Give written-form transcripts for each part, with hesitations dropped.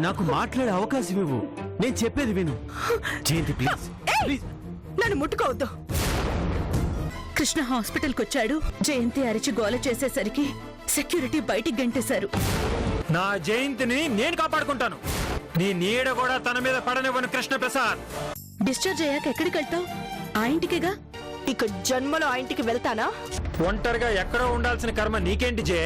నాకు మాట్లాడే అవకాశం ఇవ్వు. నేను చెప్పేది విను. జయంతి ప్లీజ్ ప్లీజ్. నన్ను ముట్టుకోవద్దు. కృష్ణ హాస్పిటల్కి వచ్చాడు. జయంతి అరిచి గోల చేసేసరికి సెక్యూరిటీ బయటికి గంటేశారు. నా జయంతిని నేను కాపాడుకుంటాను. నీ నీడ కూడా తన మీద పడనివ్వను కృష్ణప్రసాద్. డిశ్చార్జ్ అయ్యాక ఎక్కడికి వెళ్తావు? ఆ ఇంటికిగా. ఇక జన్మలో ఆ ఇంటికి వెళ్తానా? ఒంటరిగా ఎక్కడో ఉండాల్సిన కర్మ నీకేంటి జే?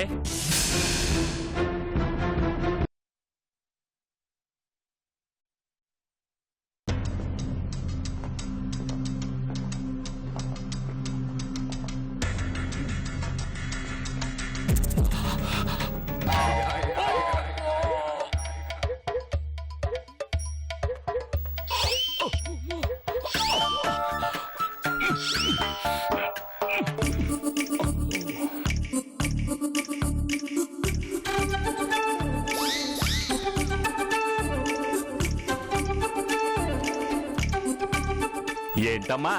ఏంటమ్మా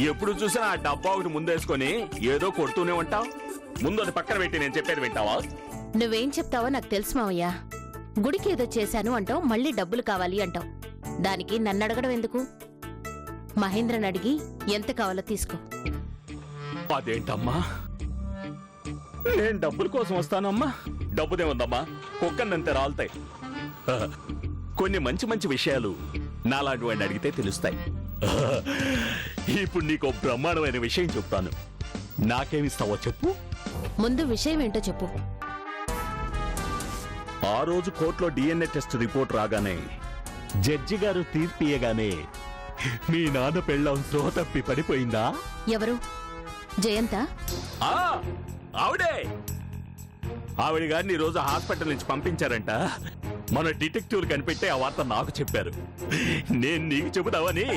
ఎప్పుడు చూసినా ఆ డబ్బా ఒకటి ముందేసుకొని ఏదో కొడుతూనే ఉంటావు. ముందు అది పక్కన పెట్టి నేను చెప్పేది వింటావా? నువ్వేం చెప్తావో నాకు తెలుసు మావయ్య. గుడికి ఏదో చేశాను అంటావు, మళ్ళీ డబ్బులు కావాలి అంటావు. దానికి నన్ను అడగడం ఎందుకు? మహేంద్రని అడిగి ఎంత కావాలో తీసుకో. అదేంటమ్మా, నేను డబ్బుల కోసం వస్తానమ్మా. డబ్బుదేముందమ్మా, కుక్కన్నంతే రాలుతాయి. కొన్ని మంచి మంచి విషయాలు నాలాంటి వాడిని అడిగితే తెలుస్తాయి. ఇప్పుడు నీకు బ్రహ్మాండమైన విషయం చెప్తాను. నాకేమిస్తావో చెప్పు. ముందు విషయం ఏంటో చెప్పు. ఆ రోజు కోర్టులో DNA టెస్ట్ రిపోర్ట్ రాగానే జడ్జి గారు తీర్పియగానే మీ నాన్న పెళ్ళం స్పృహ తప్పి పడిపోయిందా? ఎవరు? జయంత? ఆవిడే. ఆవిడ గారిని ఈ రోజు హాస్పిటల్ నుంచి పంపించారంట. మన డిటెక్టివ్ కనిపెట్టే ఆ వార్త నాకు చెప్పారు. నేను నీకు చెబుదావని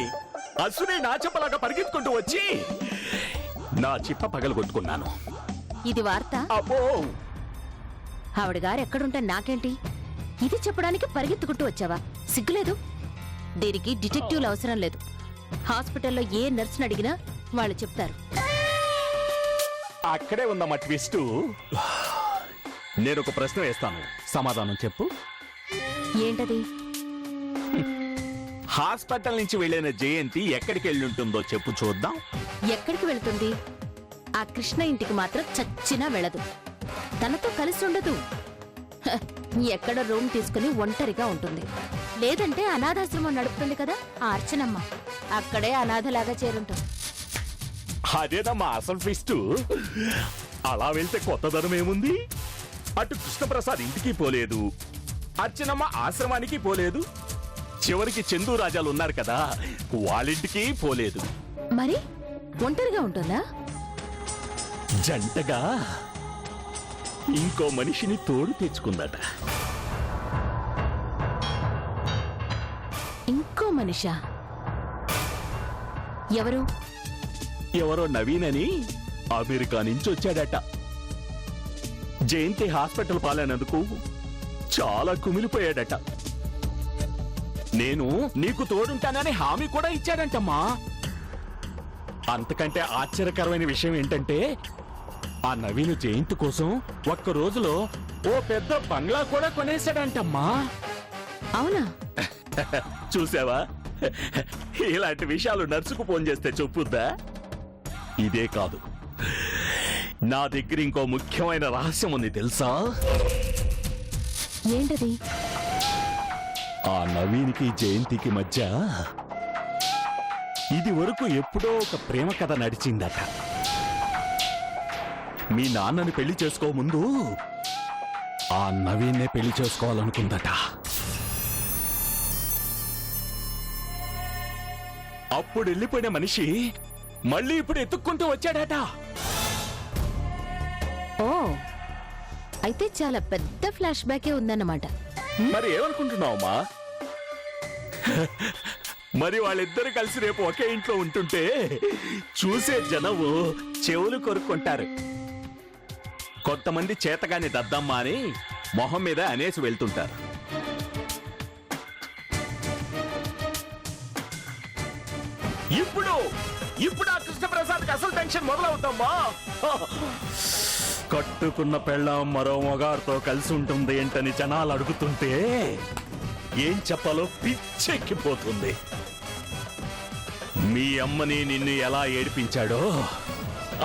అసుని నా చెప్పలాగా పరిగెత్తుకుంటూ వచ్చి నా చిప్ప పగలగొట్టుకున్నాను. ఇది వార్త? అబ్బో, ఆవిడ గారు ఎక్కడుంటే నాకేంటి? ఇది చెప్పడానికి పరిగెత్తుకుంటూ వచ్చావా? సిగ్గులేదు? దీనికి డిటెక్టివ్లు అవసరం లేదు. హాస్పిటల్లో ఏ నర్సును అడిగినా వాళ్ళు చెప్తారు. అక్కడే ఉందమ్మా ట్విస్ట్. నేను ఒక ప్రశ్న వేస్తాను, సమాధానం చెప్పు. ఏంటది? హాస్పిటల్ నుంచి వెళ్ళిన జయంతి ఎక్కడికి వెళ్ళుంటుందో చెప్పు చూద్దాం. ఎక్కడికి వెళ్తుంది? ఆ కృష్ణ ఇంటికి మాత్రం చచ్చినా వెళ్ళదు. తనతో కలిసి ఉండదు. హ, ఎక్కడ రూమ్ తీసుకుని ఒంటరిగా ఉంటుంది. లేదంటే అనాథాశ్రమం నడుపుతుంది కదా ఆ అర్చనమ్మ, అక్కడే అనాథలాగా చేరుంటుంది. అదేనమ్మా అసలు ట్విస్ట్. అలా వెళ్తే కొత్తదనం ఏముంది? అటు కృష్ణప్రసాద్ ఇంటికి పోలేదు, అర్చనమ్మ ఆశ్రమానికి పోలేదు, చివరికి చందు రాజాలు ఉన్నారు కదా వాళ్ళింటికి పోలేదు. మరి ఒంటరిగా ఉంటుందా? జంటగా ఇంకో మనిషిని తోడు తెచ్చుకుందట. ఇంకో మనిషా? ఎవరు? ఎవరో నవీన్ అని అమెరికా నుంచి వచ్చాడట. జయంతి హాస్పిటల్ పాలైనందుకు చాలా కుమిలిపోయాడట. నేను నీకు తోడుంటానని హామీ కూడా ఇచ్చాడంటమ్మా. అంతకంటే ఆశ్చర్యకరమైన విషయం ఏంటంటే ఆ నవీన్ జయంతి కోసం ఒక్క రోజులో ఓ పెద్ద బంగ్లా కూడా కొనేశాడంటమ్మా. అవునా? చూసావా, ఇలాంటి విషయాలు నర్సుకు ఫోన్ చేస్తే చెప్పుద్దా? ఇదే కాదు, నా దగ్గర ఇంకో ముఖ్యమైన రహస్యం ఉంది తెలుసా? ఏంటది? ఆ నవీన్కి జయంతికి మధ్య ఇది వరకు ఎప్పుడో ఒక ప్రేమ కథ నడిచిందట. మీ నాన్నని పెళ్లి చేసుకోముందు ఆ నవీన్నే పెళ్లి చేసుకోవాలనుకుందట. అప్పుడు వెళ్ళిపోయిన మనిషి మళ్ళీ ఇప్పుడు ఎత్తుక్కుంటూ వచ్చాడట. ఓ, అయితే చాలా పెద్ద ఫ్లాష్ బ్యాకే ఉందన్నమాట. మరి ఏమనుకుంటున్నావమ్మా? మరి వాళ్ళిద్దరు కలిసి రేపు ఒకే ఇంట్లో ఉంటుంటే చూసే జనము చెవులు కొరుక్కుంటారు. కొంతమంది చేతగాని దద్దమ్మా అని మొహం మీద అనేసి వెళ్తుంటారు. ఇప్పుడు ఆ కృష్ణప్రసాద్కి అసలు టెన్షన్ మొదలవుతామ్మా. కట్టుకున్న పెళ్ళాం మరో మొగారితో కలిసి ఉంటుంది ఏంటని జనాలు అడుగుతుంటే ఏం చెప్పాలో పిచ్చెక్కిపోతుంది. మీ అమ్మని నిన్ను ఎలా ఏడిపించాడో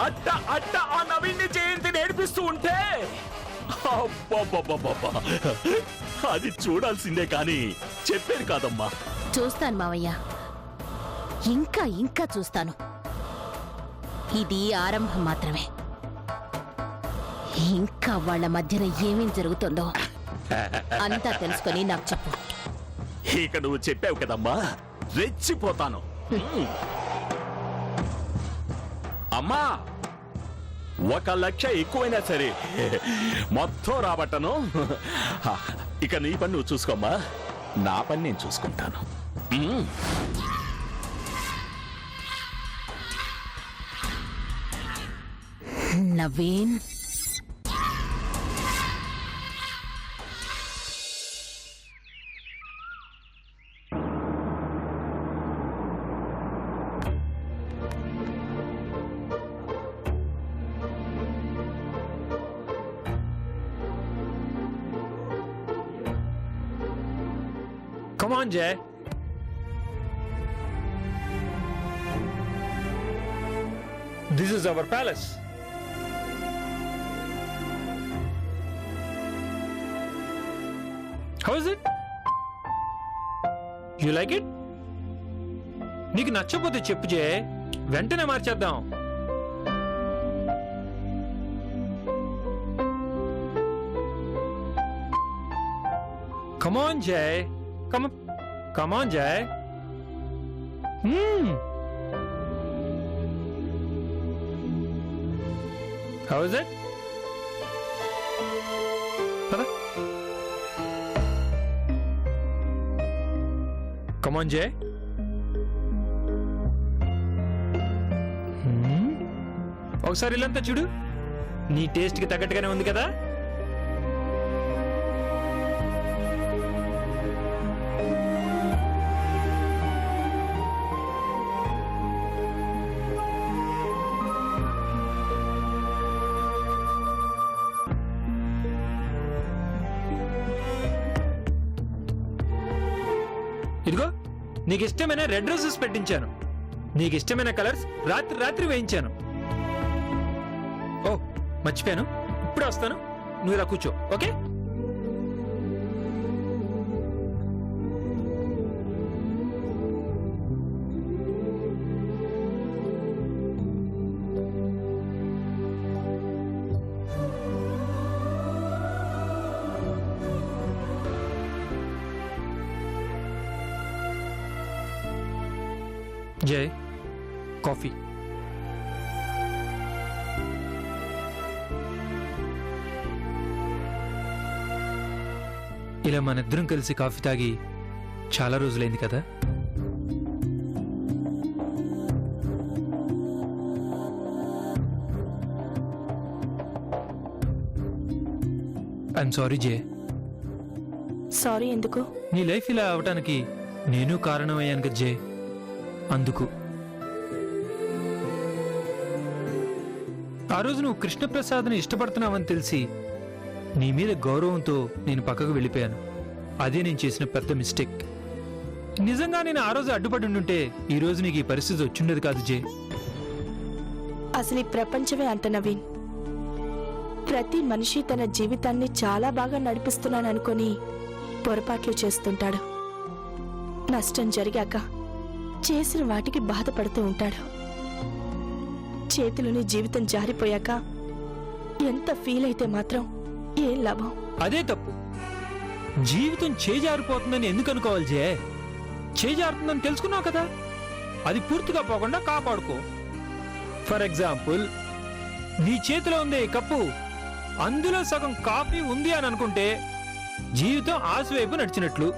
అట్ట అట్ట ఆ నవీన్ని జయంతిని ఏడిపిస్తూ ఉంటే అబ్బబ్బబ్బబ్బబ్బా! అది చూడాల్సిందే కానీ చెప్పేది కాదమ్మా. చూస్తాను మావయ్య, ఇంకా ఇంకా చూస్తాను. ఇది ఆరంభం మాత్రమే. ఇంకా వాళ్ళ మధ్యన ఏమేం జరుగుతుందో అంతా తెలుసుకొని నాకు చెప్పు. ఇక నువ్వు చెప్పావు కదమ్మా, రెచ్చిపోతాను. అమ్మా, 1 లక్ష ఎక్కువైనా సరే మొత్తం రాబట్టను. ఇక నీ పని నువ్వు చూసుకోమ్మా, నా పని నేను చూసుకుంటాను. Naveen, Come on, Jay. This is our palace. How is it? You like it? నీకు నచ్చకపోతే చెప్పు జే, వెంటనే మార్చేద్దాం. Come on, Jay. Come on, Jay. How is it? Pada. Come on, Jay. ఒకసారి ఇల్లంతా చూడు, నీ టేస్ట్ కి తగ్గట్టుగానే ఉంది కదా. ఇదిగో, నీకు ఇష్టమైన రెడ్ రోసెస్ పెట్టించాను. నీకు ఇష్టమైన కలర్స్ రాత్రి రాత్రి వేయించాను. ఓ మర్చిపోయాను, ఇప్పుడే వస్తాను, నువ్వు ఇలా కూర్చో. ఓకే? జై, కాఫీ. ఇలా మనిద్దరం కలిసి కాఫీ తాగి చాలా రోజులైంది కదా. I'm sorry J. సారీ ఎందుకు? నీ లైఫ్ ఇలా అవటానికి నేను కారణమయ్యాను కదా జే, అందుకు. ఆ రోజు నువ్వు కృష్ణప్రసాద్ని ఇష్టపడుతున్నావని తెలిసి నీ మీద గౌరవంతో నేను పక్కకు వెళ్ళిపోయాను. అదే నేను చేసిన పెద్ద మిస్టేక్. నిజంగా నేను ఆ రోజు అడ్డుపడి ఉండుంటే ఈ రోజు నీకు ఈ పరిస్థితి వచ్చిండేది కాదు జే. అసలు ఈ ప్రపంచమే అంత నవీన్. ప్రతి మనిషి తన జీవితాన్ని చాలా బాగా నడిపిస్తున్నాననుకొని పొరపాట్లు చేస్తుంటాడు. నష్టం జరిగాక చేసిన వాటికి బాధపడుతూ ఉంటాడు. చేతిలోని జీవితం జారిపోయాక ఎంత ఫీల్ అయితే మాత్రం ఏం లాభం? అదే తప్పు. జీవితం చేజారిపోతుందని ఎందుకు అనుకోవాలి జే? చేజారుతుందని తెలుసుకున్నావు కదా, అది పూర్తిగా పోకుండా కాపాడుకో. ఫర్ ఎగ్జాంపుల్, నీ చేతిలో ఉందే ఈ కప్పు, అందులో సగం కాఫీ ఉంది అని అనుకుంటే జీవితం ఆశ వైపు నడిచినట్లు.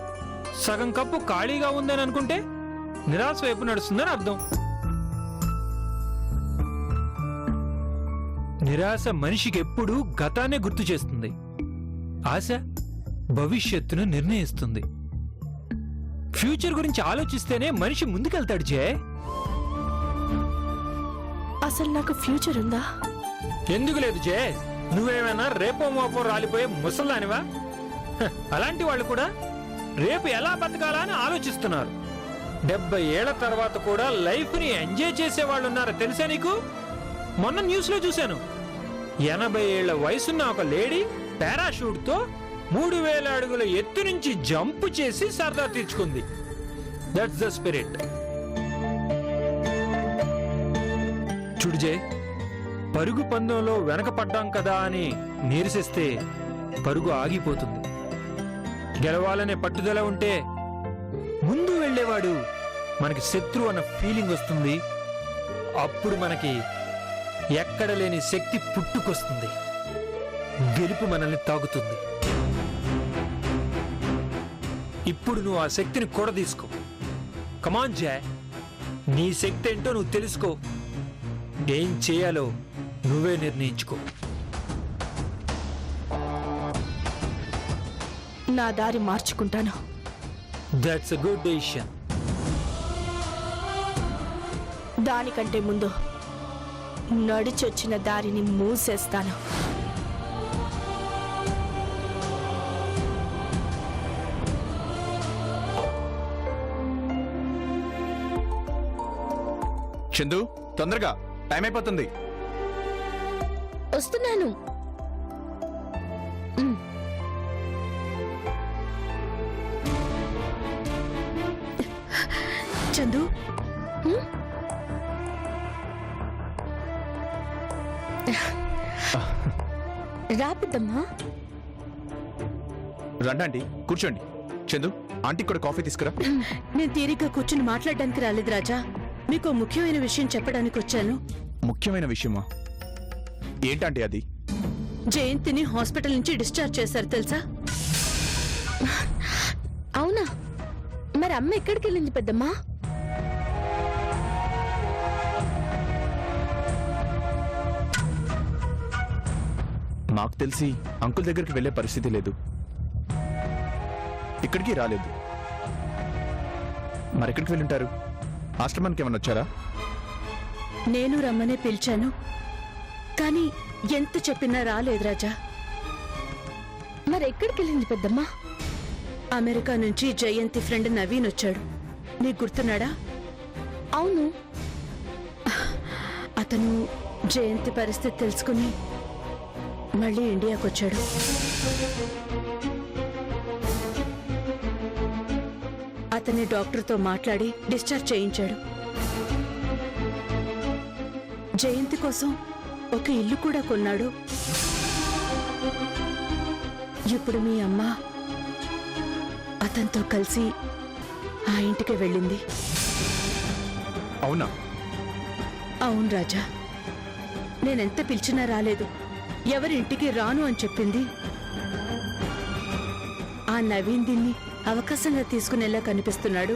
సగం కప్పు ఖాళీగా ఉందని అనుకుంటే నిరాశ వైపు నడుస్తుందని అర్థం. నిరాశ మనిషికి ఎప్పుడూ గతాన్ని గుర్తు చేస్తుంది. ఆశ భవిష్యత్తును నిర్ణయిస్తుంది. ఫ్యూచర్ గురించి ఆలోచిస్తేనే మనిషి ముందుకెళ్తాడు జే. అసలు నాకు ఫ్యూచర్ ఉందా? ఎందుకు లేదు జే, నువ్వేమైనా రేపో మోపో రాలిపోయే ముసలానివా? అలాంటి వాళ్ళు కూడా రేపు ఎలా బతకాలా అని ఆలోచిస్తున్నారు. 70 ఏళ్ల తర్వాత కూడా లైఫ్ ని ఎంజాయ్ చేసే వాళ్ళు ఉన్నారో తెలుసా నీకు? మొన్న న్యూస్ లో చూశాను. 80 ఏళ్ల వయసున్న ఒక లేడీ పారాషూట్ తో 3000 అడుగుల ఎత్తు నుంచి జంప్ చేసి సరదా తీర్చుకుంది. That's the spirit. చూడుజే, పరుగు పందెంలో వెనకపడ్డాం కదా అని నీరసిస్తే పరుగు ఆగిపోతుంది. గెలవాలనే పట్టుదల ఉంటే ముందు వెళ్ళేవాడు మనకి శత్రువు అన్న ఫీలింగ్ వస్తుంది. అప్పుడు మనకి ఎక్కడ లేని శక్తి పుట్టుకొస్తుంది. గెలుపు మనల్ని తాగుతుంది. ఇప్పుడు నువ్వు ఆ శక్తిని కూడా తీసుకో. కమాన్ జయ, నీ శక్తి ఏంటో నువ్వు తెలుసుకో. ఏం చేయాలో నువ్వే నిర్ణయించుకో. నా దారి మార్చుకుంటాను. That's a good decision. దానికంటే ముందు నడిచొచ్చిన దారిని మూసేస్తాను. చందు, తొందరగా, టైం అయిపోతుంది. వస్తున్నాను. చందు, రాపిద్దమ్మా. రండి, కూర్చోండి. చందు, ఆంటీకి కూడా కాఫీ తీసుకురా. నేను తీరిగ్గా కూర్చుని మాట్లాడడానికి రాలేదు రాజా. మీకు ముఖ్యమైన విషయం చెప్పడానికి వచ్చాను. ముఖ్యమైన విషయమా? ఏంటంటే అది? జయంతిని హాస్పిటల్ నుంచి డిశ్చార్జ్ చేశారు తెలుసా? అవునా? మరి అమ్మ ఎక్కడికి వెళ్ళింది పెద్దమ్మా? నాకు తెలిసి అంకుల్ దగ్గరికి వెళ్ళే పరిస్థితి లేదు. ఇక్కడికి రాలేదు. మరెక్కడికి వెళ్ళుంటారు? ఆశ్రమానికి ఏమన్నా వచ్చారా? నేను రమ్మనే పిలిచాను, కానీ ఎంత చెప్పినా రాలేదు రాజా. మరి ఎక్కడికి వెళ్ళింది పెద్దమ్మా? అమెరికా నుంచి జయంతి ఫ్రెండ్ నవీన్ వచ్చాడు. నీకు గుర్తున్నాడా? అవును. అతను జయంతి పరిస్థితి తెలుసుకుని మళ్ళీ ఇండియాకు వచ్చాడు. అతని డాక్టర్తో మాట్లాడి డిశ్చార్జ్ చేయించాడు. జయంతి కోసం ఒక ఇల్లు కూడా కొన్నాడు. ఇప్పుడు మీ అమ్మ అతనితో కలిసి ఆ ఇంటికి వెళ్ళింది. అవునా? అవును రాజా. నేనెంత పిలిచినా రాలేదు. ఎవరింటికి రాను అని చెప్పింది. ఆ నవీన్ దీన్ని అవకాశంగా తీసుకునేలా కనిపిస్తున్నాడు.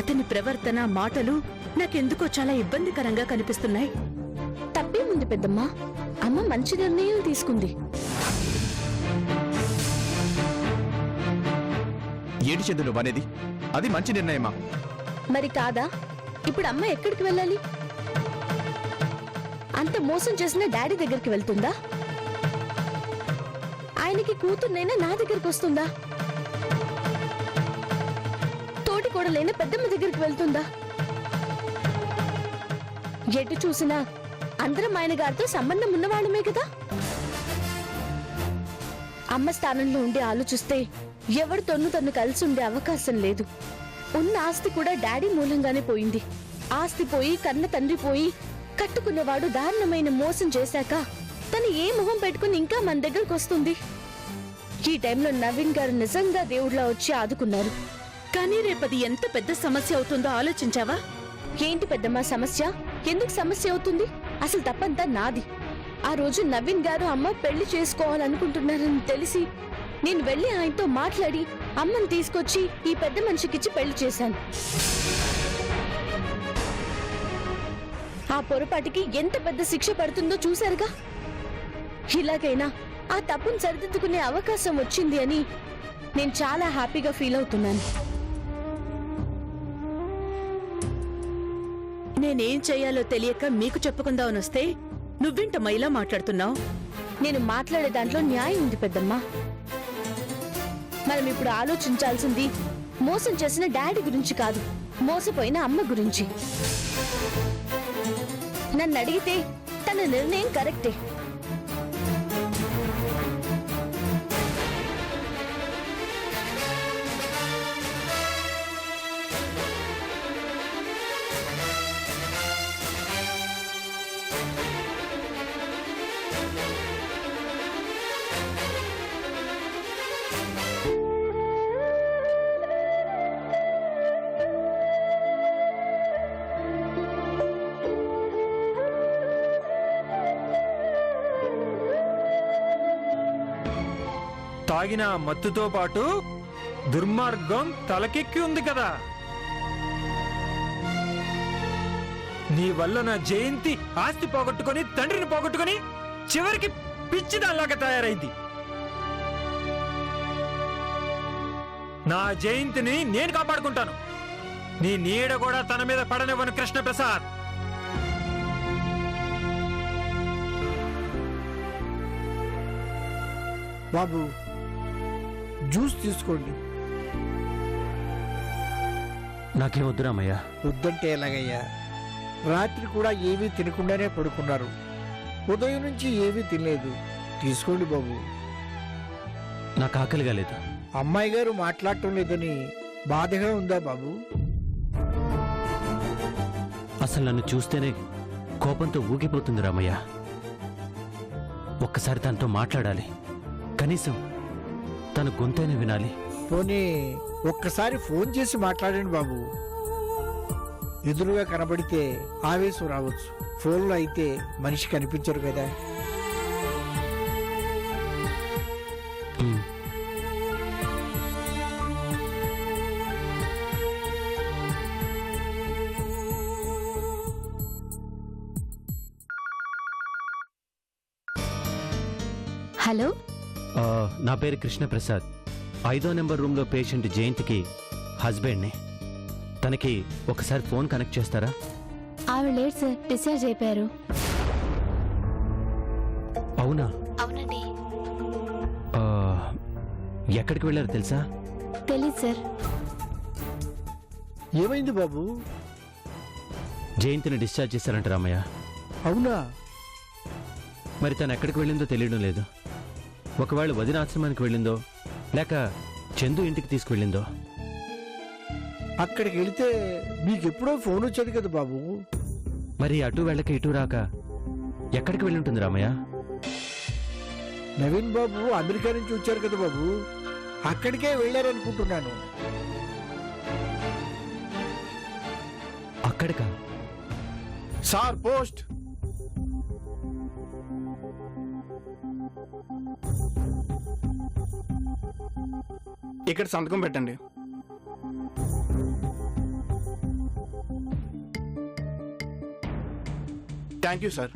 అతని ప్రవర్తన, మాటలు నాకెందుకో చాలా ఇబ్బందికరంగా కనిపిస్తున్నాయి. తప్పేముంది పెద్దమ్మా? అమ్మ మంచి నిర్ణయం తీసుకుంది. ఏంటి చందు నువ్వు అనేది? అది మంచి నిర్ణయమా? మరి కాదా? ఇప్పుడు అమ్మ ఎక్కడికి వెళ్ళాలి? అంత మోసం చేసిన డాడీ దగ్గరికి వెళ్తుందా? ఆయనకి కూతుర్నైనా నా దగ్గరికి వస్తుందా? తోటి కోడలైన పెద్దమ్మ దగ్గరికి వెళ్తుందా? ఎటు చూసినా అందరం ఆయన గారితో సంబంధం ఉన్నవాళ్ళమే కదా. అమ్మ స్థానంలో ఉండి ఆలోచిస్తే ఎవరితోనూ తను కలిసి ఉండే అవకాశం లేదు. ఉన్న ఆస్తి కూడా డాడీ మూలంగానే పోయింది. ఆస్తి పోయి, కన్న తండ్రి పోయి, కట్టుకున్నవాడు దారుణమైన మోసం చేశాక తను ఏ మొహం పెట్టుకుని ఇంకా మన దగ్గరకు వస్తుంది? ఈ టైంలో నవీన్ గారు నిజంగా దేవుడిలా వచ్చి ఆదుకున్నారు. కానీ రేపది ఎంత పెద్ద సమస్య అవుతుందో ఆలోచించావా? ఏంటి పెద్దమ్మా సమస్య? ఎందుకు సమస్య అవుతుంది? అసలు తప్పంతా నాది. ఆ రోజు నవీన్ గారు అమ్మ పెళ్లి చేసుకోవాలనుకుంటున్నారని తెలిసి నేను వెళ్లి ఆయనతో మాట్లాడి అమ్మని తీసుకొచ్చి ఈ పెద్ద మనిషికిచ్చి పెళ్లి చేశాను. ఆ పొరపాటికి ఎంత పెద్ద శిక్ష పడుతుందో చూశారుగా. ఇలాగైనా ఆ తప్పును సరిదిద్దుకునే అవకాశం వచ్చింది అని నేను చాలా హ్యాపీగా ఫీల్ అవుతున్నాను. నేనేం చేయాలో తెలియక మీకు చెప్పుకుందామని వస్తే నువ్వేంటమ్మా ఇలా మాట్లాడుతున్నావు? నేను మాట్లాడే దాంట్లో న్యాయం ఉంది పెద్దమ్మా. మనం ఇప్పుడు ఆలోచించాల్సింది మోసం చేసిన డాడీ గురించి కాదు, మోసపోయిన అమ్మ గురించి. నన్ను అడిగితే తన నిర్ణయం కరెక్టే. తాగిన మత్తుతో పాటు దుర్మార్గం తలకెక్కి ఉంది కదా. నీ వల్ల నా జయంతి ఆస్తి పోగొట్టుకొని తండ్రిని పోగొట్టుకొని చివరికి పిచ్చిదాల్లాగా తయారైంది. నా జయంతిని నేను కాపాడుకుంటాను. నీ నీడ కూడా తన మీద పడనివ్వను కృష్ణప్రసాద్. బాబు జ్యూస్ తీసుకోండి. నాకేం వద్దు రామయ్య. వద్దంటే ఎలాగయ్యా? రాత్రి కూడా ఏమీ తినకుండానే పడుకున్నారు, ఉదయం నుంచి ఏమీ తినలేదు. తీసుకోండి బాబు. నాకు ఆకలిగా లేదు. అమ్మాయి గారు మాట్లాడటం లేదని బాధగా ఉందా బాబు? అసలు నన్ను చూస్తేనే కోపంతో ఊగిపోతుంది రామయ్య. ఒక్కసారి తనతో మాట్లాడాలి, కనీసం తన గొంతైనా వినాలి. పోనీ ఒక్కసారి ఫోన్ చేసి మాట్లాడండి బాబు. ఎదురుగా కనబడితే ఆవేశం రావచ్చు, ఫోన్లో అయితే మనిషి కనిపించరు కదా. ఉమ్. హలో, నా పేరు కృష్ణప్రసాద్. 5వ నెంబర్ రూమ్లో పేషెంట్ జయంతికి హస్బెండ్ని. తనకి ఒకసారి ఫోన్ కనెక్ట్ చేస్తారా? ఆవిడ లేట్ సార్, డిశ్చార్జ్ అయిపోయారు. అవునా? అవునండి. ఎక్కడికి వెళ్ళారు తెలుసా? తెలీదు సార్. ఏమైంది బాబు? జయంతిని డిశ్చార్జ్ చేశారంట రామయ్య. అవునా? మరి తను ఎక్కడికి వెళ్ళిందో తెలియడం లేదు. ఒకవేళ వదిన ఆశ్రమానికి వెళ్ళిందో లేక చందు ఇంటికి తీసుకువెళ్ళిందో. అక్కడికి వెళితే మీకెప్పుడో ఫోన్ వచ్చేది కదా బాబు. మరి అటు వెళ్ళక ఇటు రాక ఎక్కడికి వెళ్ళి ఉంటుంది రామయ్య? నవీన్ బాబు అమెరికా నుంచి వచ్చారు కదా బాబు, అక్కడికే వెళ్ళారనుకుంటున్నాను. అక్కడికా? Sir post. ఇక్కడ సంతకం పెట్టండి. Thank you sir.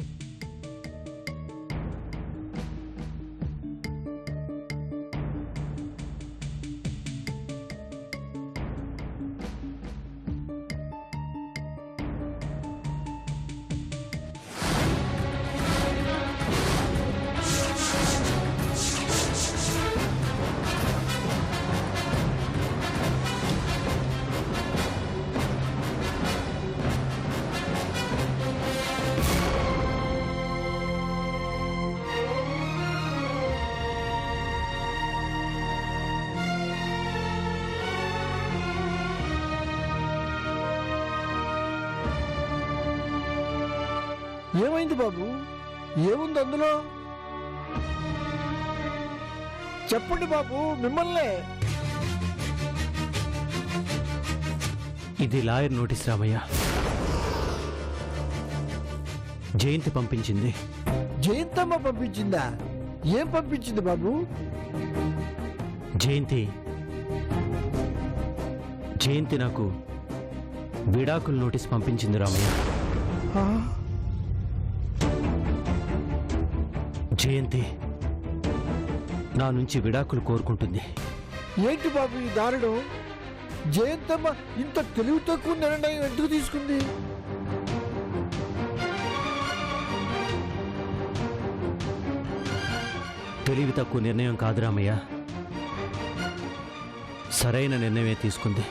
ఏమైంది బాబు? ఏముంది అందులో? చెప్పండి బాబు, మిమ్మల్నే. ఇది లాయర్ నోటీస్ రామయ్య. జయంతి పంపించింది. జయంతమ్మ పంపించిందా? ఏం పంపించింది బాబు? జయంతి నాకు విడాకుల నోటీస్ పంపించింది రామయ్య. ఆ? జయంతి నా నుంచి విడాకులు కోరుకుంటుంది. ఏంటి బాబు ఈ దారుణం? జయంతమ్మ ఇంత తెలివి తక్కువ నిర్ణయం ఎందుకు తీసుకుంది? తెలివి తక్కువ నిర్ణయం కాదు రామయ్య, సరైన నిర్ణయమే తీసుకుంది.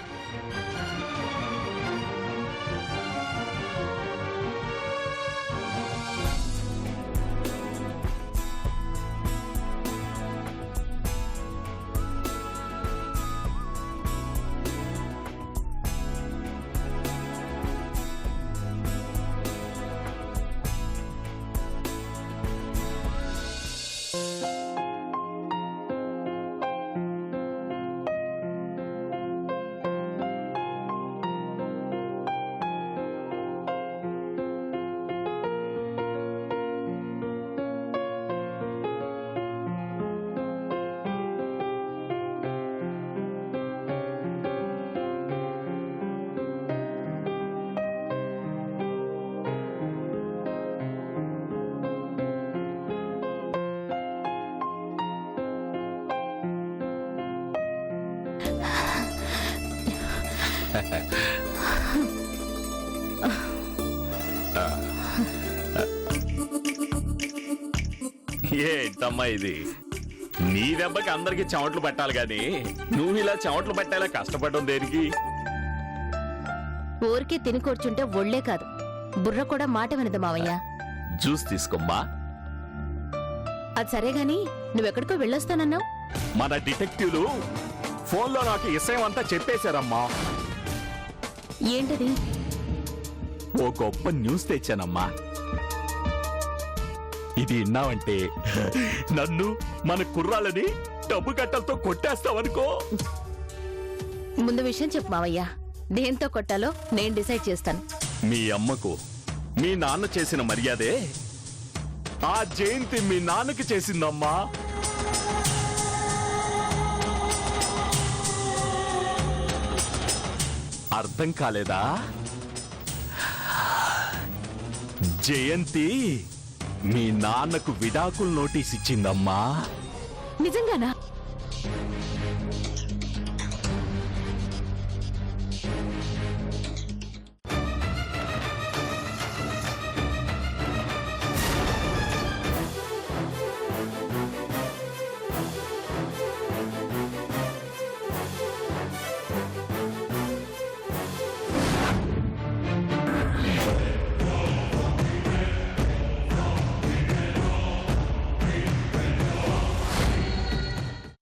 ఏంటమ్మా ఇది? నీ దెబ్బకి అందరికి చెమట్లు పెట్టాలి గాని నువ్వు ఇలా చెమట్లు పెట్టేలా కష్టపడడం దేనికి? ఊరికే తిని కూర్చుంటే ఒళ్ళే కాదు, బుర్ర కూడా మాట వినదు మావయ్య. జ్యూస్ తీసుకోమ్మా. అది సరే గాని నువ్వెక్కడికో వెళ్ళొస్తానన్నావు. మన డిటెక్టివ్లు ఫోన్లో నాకు విషయం అంతా చెప్పేశారమ్మా. ఏంటది? ఓ గొప్ప న్యూస్ తెచ్చానమ్మా. ఇది విన్నావంటే నన్ను మన కుర్రాళ్ళని డబ్బు కట్టలతో కొట్టేస్తావనుకో. ముందు విషయం చెప్పు మావయ్య, దేంతో కొట్టాలో నేను డిసైడ్ చేస్తాను. మీ అమ్మకు మీ నాన్న చేసిన మర్యాదే ఆ జయంతి మీ నాన్నకి చేసిందమ్మా. అర్థం కాలేదా? జయంతి మీ నాన్నకు విడాకుల నోటీస్ ఇచ్చిందమ్మా. నిజంగానా?